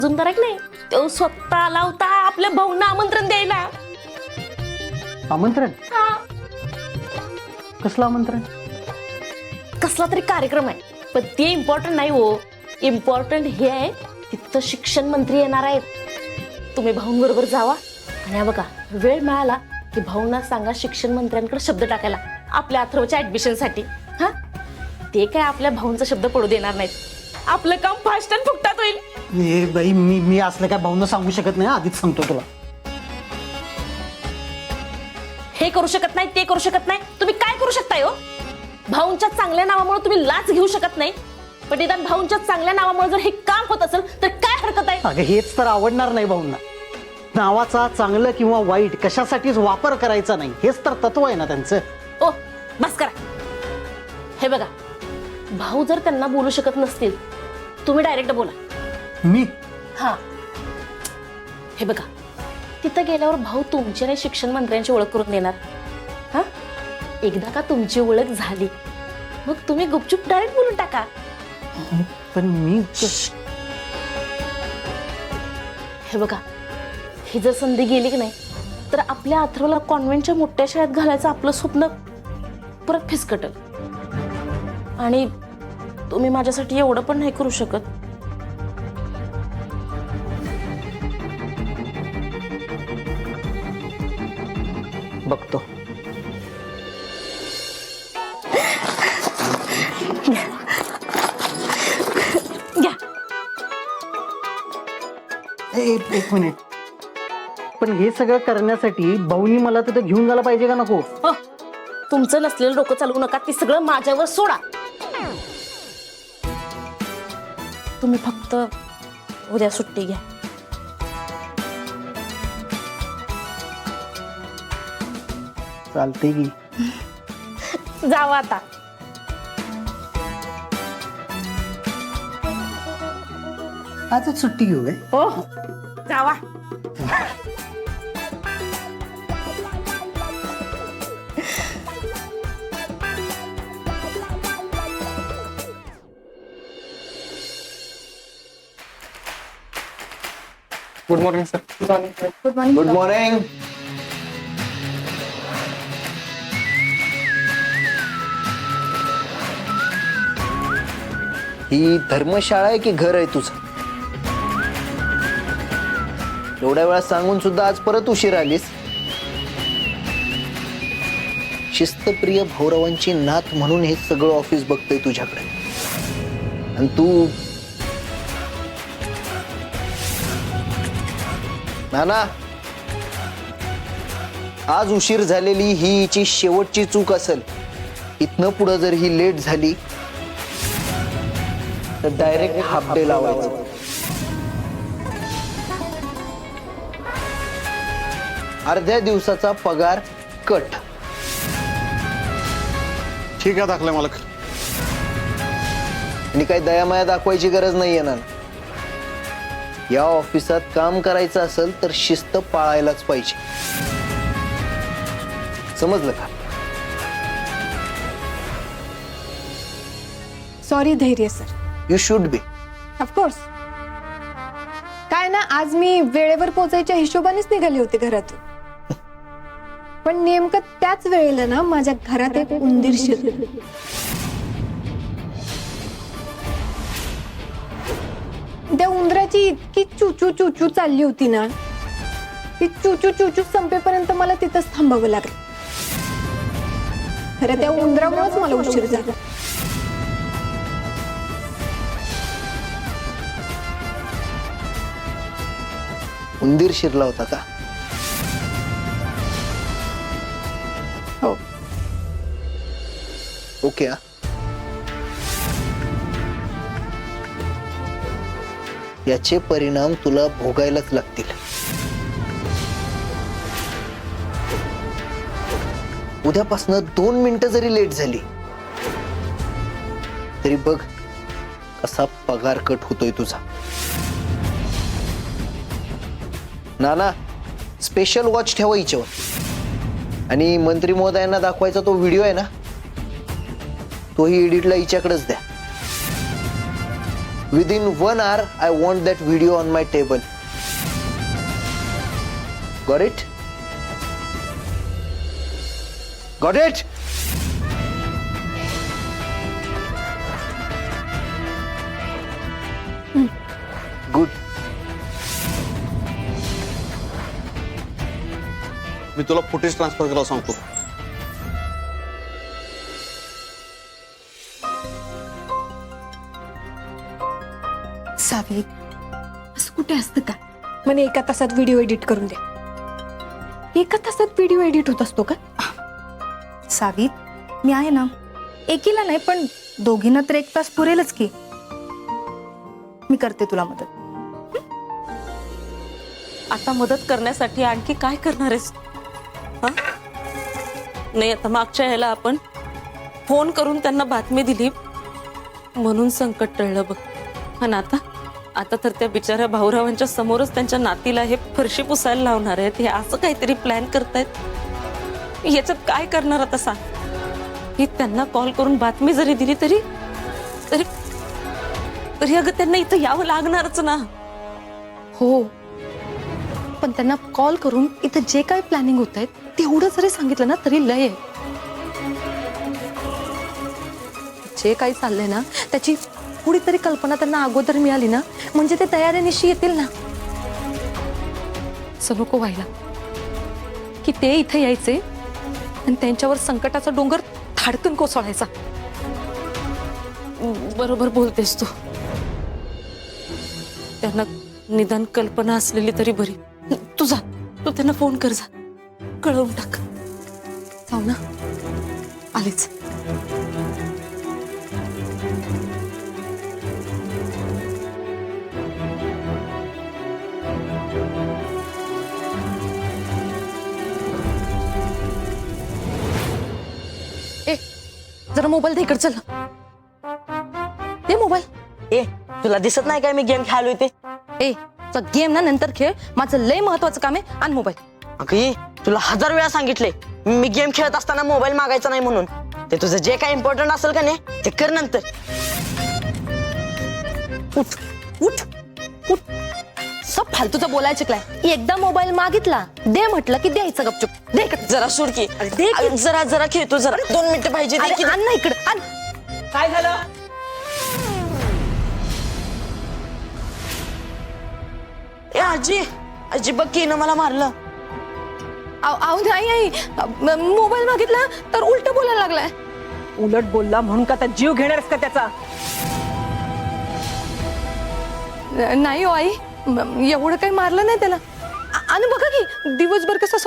अजून तर नाही तो स्वतः आला होता आपल्या भाऊंना आमंत्रण द्यायला. आमंत्रण? हा, कसलं आमंत्रण? कसला तरी कार्यक्रम आहे, पण ते इम्पॉर्टंट नाही हो. इम्पॉर्टंट हे आहे, तिथं शिक्षण मंत्री येणार आहेत. तुम्ही भाऊंबरोबर जावा आणि हा बघा, वेळ मिळाला की भाऊंना सांगा शिक्षण मंत्र्यांकडे शब्द टाकायला आपल्या अथर्वच्या ऍडमिशन साठी. हा, ते काय आपल्या भाऊंचा शब्द पडू देणार नाहीत. आपलं काम फास्ट आणि फुकटात होईल. ए बाई, मी असलं काय भाऊंना सांगू शकत नाही, आधीच सांगतो तुला. हे करू शकत नाही, ते करू शकत नाही, तुम्ही काय करू शकताय हो? भाऊंच्या चांगल्या नावामुळे तुम्ही लाच घेऊ शकत नाही, पण निदान भाऊंच्या चांगल्या नावामुळे जर हे काम होत असेल तर काय हरकत आहे? अगं हेच तर आवडणार नाही भाऊंना. नावाचा चांगलं किंवा वाईट कशासाठीच वापर करायचा नाही, हेच तर तत्व आहे ना त्यांचं. ओ बस करा. हे बघा, भाऊ जर त्यांना बोलू शकत नसतील, तुम्ही डायरेक्ट बोला. मी हा, हे बघा, तिथं गेल्यावर भाऊ तुमची आणि शिक्षण मंत्र्यांची ओळख करून देणार. हा, एकदा का तुमची ओळख झाली मग तुम्ही गुपचूप डायरेक्ट बोलून टाका. पण मी हे बघा, ही जर संधी गेली की नाही तर आपल्या अथर्वला कॉन्व्हेंटच्या मोठ्या शाळेत घालायचं आपलं स्वप्न परत फिसकटल. आणि तुम्ही माझ्यासाठी एवढं पण नाही करू शकत. बघतो. घ्या. एक मिनिट, पण हे सगळं करण्यासाठी भाऊनी मला तिथं घेऊन जायला पाहिजे का नको? हो, तुमचं नसलेलं डोकं चालवू नका, ते सगळं माझ्यावर सोडा. तुम्ही फक्त उद्या सुट्टी घ्या. चालते की. जावा आता. आजच सुट्टी घेऊ काय? हो, जावा. Good morning sir. Good morning. Good morning. ही धर्मशाळा आहे की घर आहे तुझं? एवढ्या वेळा सांगून सुद्धा आज परत उशीर आलीस. शिस्तप्रिय भाऊरावांची नात म्हणून हे सगळं ऑफिस बघतोय तुझ्याकडे, आणि तू नाना, आज उशीर झालेली ही हिची शेवटची चूक असेल. इथनं पुढे जर ही लेट झाली तर डायरेक्ट हाफ डे लावायचा. अर्ध्या दिवसाचा पगार कट. ठीक आहे दाखले मालक. आणि काही दयामाया दाखवायची गरज नाहीये ना. या ऑफिसात काम करायचं असेल तर शिस्त पाळायलाच पाहिजे, समजलं का? सॉरी धैर्य sir. You should be. Of course. काय ना, आज मी वेळेवर पोहोचायच्या हिशोबानेच निघाले होते घरातून, पण नेमकं त्याच वेळेला ना माझ्या घरात एक उंदीर शिरलं. त्या उंदराची इतकी चुचू चुचू चालली होती ना, ती चुचू चुचू संपेपर्यंत मला तिथंच थांबावं लागलं. खरं त्या उंदरामुळेच मला उशीर झाला. उंदीर शिरला होता का? हो. ओके. याचे परिणाम तुला भोगायलाच लागतील. उद्यापासून 2 मिनिटं जरी लेट झाली तरी बघ कसा पगार कट होतोय तुझा. नाना, स्पेशल वॉच ठेवा हिच्यावर, आणि मंत्री महोदयांना दाखवायचा तो व्हिडिओ आहे ना, तोही एडिटला हिच्याकडेच द्या. Within 1 hour, I want that video on my table. Got it? Got it? Good. मी तुला फुटेज ट्रान्सफर करायला सांगतो. सावी, असं कुठे असतं का? म्हणे एका तासात व्हिडिओ एडिट करून द्या. एका तासात व्हिडिओ एडिट होत असतो का? सावित, मी आहे ना. एकीला नाही पण दोघींना तर 1 तास पुरेलच की. मी करते तुला मदत. आता मदत करण्यासाठी आणखी काय करणार आहेस? हा? नाही, आता मागच्या ह्याला आपण फोन करून त्यांना बातमी दिली म्हणून संकट टळलं बघ. आणि आता तर त्या बिचाऱ्या भाऊरावांच्या समोरच त्यांच्या नातीला हे फरशी पुसायला लावणार आहेत. हे असं काहीतरी प्लॅन करतायत. याच्यात काय करणार आता सांग? ही त्यांना कॉल करून बातमी जरी दिली तरी तरी तरी अगं त्यांना इथं यावं लागणारच ना. हो, पण त्यांना कॉल करून इथं जे काही प्लॅनिंग होत आहेत तेवढं जरी सांगितलं ना तरी लय आहे. जे काही चाललंय ना त्याची थोडी तरी कल्पना त्यांना अगोदर मिळाली ना म्हणजे ते तयारीनिशी येतील ना. असं नको व्हायला की ते इथे यायचे आणि त्यांच्यावर संकटाचा डोंगर धाडकन कोसळायचा. बरोबर बोलतेस तू. त्यांना निदान कल्पना असलेली तरी बरी. तू त्यांना फोन कर, जा, कळवून टाक. जाऊ ना, आलीच. ए, जरा मोबाईल दे, इकडे चल. दे मोबाईल. ए, तुला दिसत नाही काय मी गेम खेळलोय ते? ए, गेम ना नंतर खेळ, माझं लय महत्वाचं काम आहे. आण मोबाईल. अगं, तुला 1000 वेळा सांगितले मी गेम खेळत असताना मोबाईल मागायचा नाही म्हणून. ते तुझं जे काय इम्पॉर्टंट असेल का नाही ते कर नंतर. उठ उठ उठ. सब फालतूचं बोलायला शिकलाय. एकदा मोबाईल मागितला दे म्हटलं की द्यायचं गपचूप. दे इकडे. जरा सुडकी. जरा खेळतो, जरा 2 मिनिटं पाहिजे. दे की. आण ना इकडे, आण. काय झालं? ए आजी बघ की, मला मारलं. अहो नाही आई, मोबाईल मागितला तर उलट बोलायला लागलाय. उलट बोलला म्हणून का जीव घेणारच का त्याचा? नाही हो आई, एवढं काही मारलं नाही त्याला. आणि बघा की दिवसभर कसं